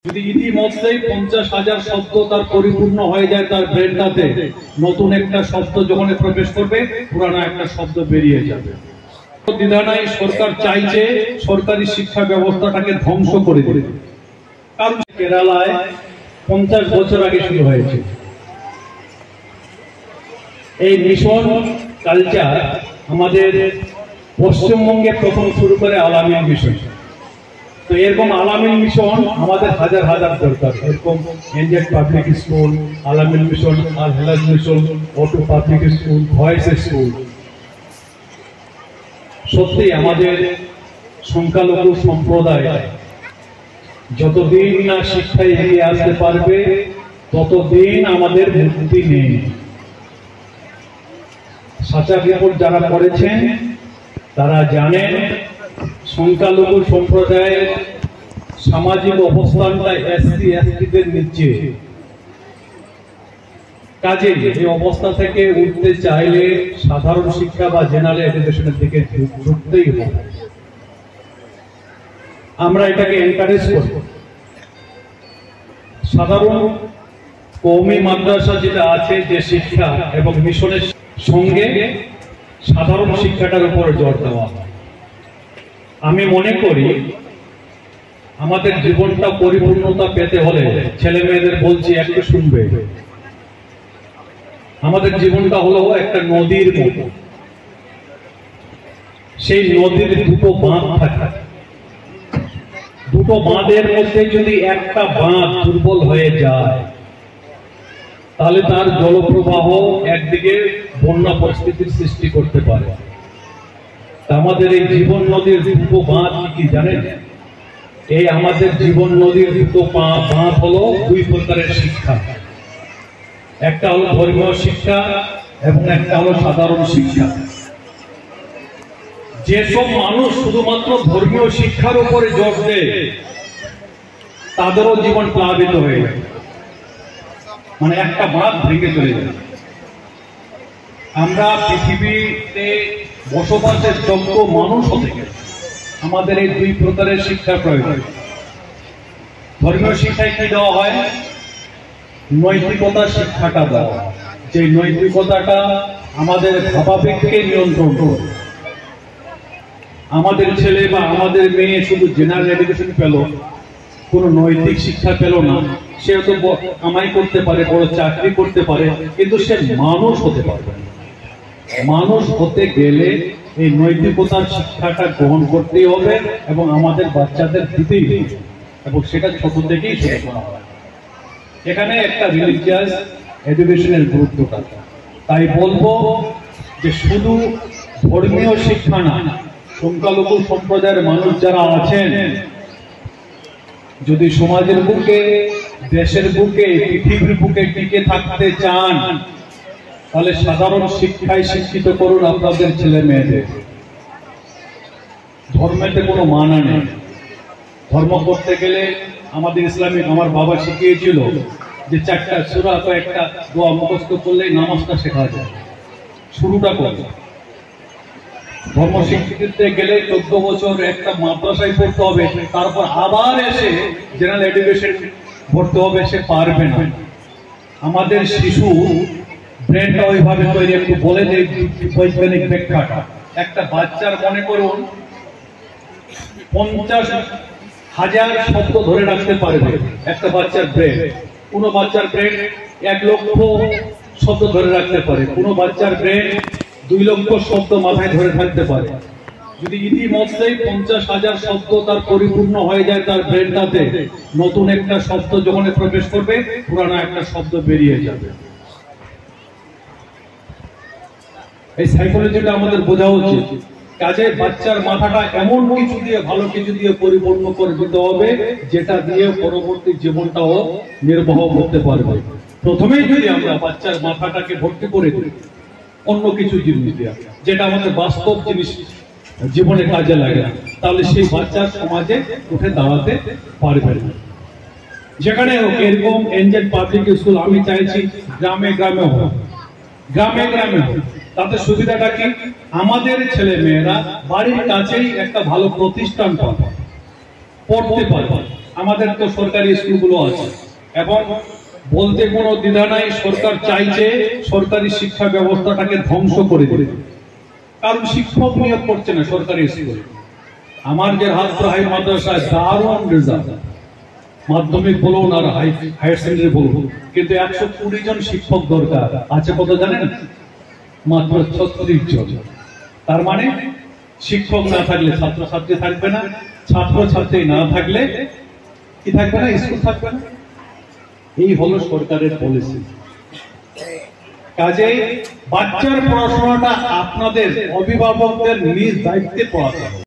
যদি ইতিমধ্যেই 50,000 শব্দ তার পরিপূর্ণ হয়ে যায় তার ব্রেনটাতে, নতুন একটা শব্দ যখন প্রবেশ করবে পুরানো একটা শব্দ বেরিয়ে যাবে। দ্বিধা নাই, সরকার চাইছে সরকারি শিক্ষা ব্যবস্থাটাকে ধ্বংস করে দিতে। কারণ কেরালায় 50 বছর আগে শুরু হয়েছে এই মিশন কালচার। আমাদের পশ্চিমবঙ্গে প্রথম শুরু করে আলামিন মিশন। তো এরকম আলামিন মিশন আমাদের হাজার হাজার দরকার। এরকম NZ public school, Al Amin mission, Al Helal mission, auto public school, voice school. সত্যি আমাদের সংখ্যালঘু সম্প্রদায় যতদিন না শিক্ষায় এগিয়ে আসতে পারবে ততদিন আমাদের মুক্তি নেই। সাচার রিপোর্ট যারা পড়েছেন তারা জানেন সংখ্যালঘু সম্প্রদায়ের সামাজিক অবস্থানটা এসসি এসটিদের নিচে। কাজে এই অবস্থা থেকে উঠতে চাইলে সাধারণ শিক্ষা বা জেনারেল এডুকেশনের দিকে ঝুঁকতেই হবে। আমরা এটাকে এনকারেজ করব। সাধারণ কওমি মাদ্রাসা যেটা আছে, যে শিক্ষা এবং মিশনের সঙ্গে সাধারণ শিক্ষাটার উপর জোর দেওয়া। আমি মনে করি আমাদের জীবনটা পরিপূর্ণতা পেতে হলে ছেলে মেয়েদের বলছি একটু শুনবে। আমাদের জীবনটা হলো একটা নদীর মতো। সেই নদীর দুটো বাঁধ থাকে। দুটো বাঁধের মধ্যে যদি একটা বাঁধ দুর্বল হয়ে যায় তাহলে তার জলপ্রবাহ একদিকে বন্যা পরিস্থিতির সৃষ্টি করতে পারে। আমাদের এই জীবন নদীর দুটো বাঁধ কি জানেন? এই আমাদের জীবন নদীর দুটো বাঁধ হলো দুই প্রকারের শিক্ষা। একটা হলো ধর্মীয় শিক্ষা এবং একটা হলো সাধারণ শিক্ষা। যেসব মানুষ শুধুমাত্র ধর্মীয় শিক্ষার উপরে জোর দেয় তাদেরও জীবন প্লাবিত হয়ে যায়, মানে একটা বাঁধ ভেঙে চলে যায়। আমরা পৃথিবীতে বসবাসের যোগ্য মানুষ হতে গেলে আমাদের এই দুই প্রকারের শিক্ষার প্রয়োজন। ধর্মীয় শিক্ষায় কি দেওয়া হয়? নৈতিকতা শিক্ষাটা দেওয়া, যে নৈতিকতাটা আমাদের ভাবাবেগকে নিয়ন্ত্রণ করে। আমাদের ছেলে বা আমাদের মেয়ে শুধু জেনারেল এডুকেশন পেল, কোনো নৈতিক শিক্ষা পেল না, সে তো কামাই করতে পারে, বড় চাকরি করতে পারে, কিন্তু সে মানুষ হতে পারবে না। মানুষ হতে গেলে এই নৈতিকতার শিক্ষাটা গ্রহণ করতেই হবে এবং আমাদের বাচ্চাদের দিতেই হবে, এবং সেটা ছোট থেকেই শুরু করা হয়। এখানে একটা রিলিজিয়াস এডুকেশনের গুরুত্বটা। তাই বলবো যে শুধু ধর্মীয় শিক্ষা না, সংখ্যালঘু সম্প্রদায়ের মানুষ যারা আছেন যদি সমাজের বুকে, দেশের বুকে, পৃথিবীর বুকে টিকে থাকতে চান তাহলে সাধারণ শিক্ষায় শিক্ষিত করুন আপনাদের ছেলে মেয়েদের। ধর্মেতে কোনো মানা নেই। ধর্ম করতে গেলে আমাদের ইসলামিক, আমার বাবা শিখিয়েছিল যে 4টা সূরা বা একটা দোয়া মুখস্থ করলেই নামাজটা শেখা যায়। শুরুটা করবে। ধর্ম শিক্ষিতে গেলে 14 বছর একটা মাদ্রাসায় পড়তে হবে, তারপর আবার এসে জেনারেল এডুকেশন পড়তে হবে, সে পারবে না। আমাদের শিশু ব্রেনটা ওইভাবে তৈরি। একটু বলে দেয় বৈজ্ঞানিক ব্যাখ্যাটা। একটা বাচ্চার মনে করুন 50,000 শব্দ ধরে রাখতে পারবে একটা বাচ্চার ব্রেন। কোনো বাচ্চার ব্রেন 1 লক্ষ শব্দ ধরে রাখতে পারে, কোনো বাচ্চার ব্রেন 2 লক্ষ শব্দ মাথায় ধরে থাকতে পারে। যদি ইতিমধ্যেই 50,000 শব্দ তার পরিপূর্ণ হয়ে যায় তার ব্রেনটাতে, নতুন একটা শব্দ যখন প্রবেশ করবে পুরানো একটা শব্দ বেরিয়ে যাবে। এই সাইকোলজিটা আমাদের বোঝা উচিত। কাজে বাচ্চার মাথাটা এমন কিছু দিয়ে, ভালো কিছু দিয়ে পরিপূর্ণ করে দিতে হবে যেটা দিয়ে পরবর্তী জীবনটাও নির্বাহ করতে পারবে। প্রথমেই যদি আমরা বাচ্চার মাথাটাকে ভর্তি করে দিই অন্য কিছু জিনিস দিয়ে, যেটা আমাদের বাস্তব জিনিস জীবনে কাজে লাগে, তাহলে সেই বাচ্চার সমাজে উঠে দাঁড়াতে পারবে না। যেখানে এরকম এনজেড পাবলিক স্কুল আমি চাইছি গ্রামে গ্রামে হোক, গ্রামে গ্রামে হোক। তাতে সুবিধাটা কি? আমাদের ছেলে মেয়েরা বাড়ির কাছেই একটা ভালো প্রতিষ্ঠান পাবে, পড়তে পারবে। আমাদের তো সরকারি স্কুলগুলো আছে এবং বলতে কোনো দ্বিধা নাই, সরকার চাইছে সরকারি শিক্ষা ব্যবস্থাটাকে ধ্বংস করে দিতে, কারণ শিক্ষক নিয়োগ করছে না সরকারি স্কুলে। আমার যে হাতপুর হাই মাদ্রাসায় দারুণ রেজাল্ট, মাধ্যমিক বলুন আর হায়ার সেকেন্ডারি বলুন, কিন্তু 120 জন শিক্ষক দরকার আছে, কত জানেন? মাত্র 36 জন। তার মানে শিক্ষক না থাকলে ছাত্রছাত্রী থাকবে না, ছাত্রছাত্রী না থাকলে কি থাকবে না? স্কুল থাকবে না। এই হলো সরকারের পলিসি। কাজেই বাচ্চার পড়াশোনাটা আপনাদের অভিভাবকদের নিজ দায়িত্বে পড়াতে হবে।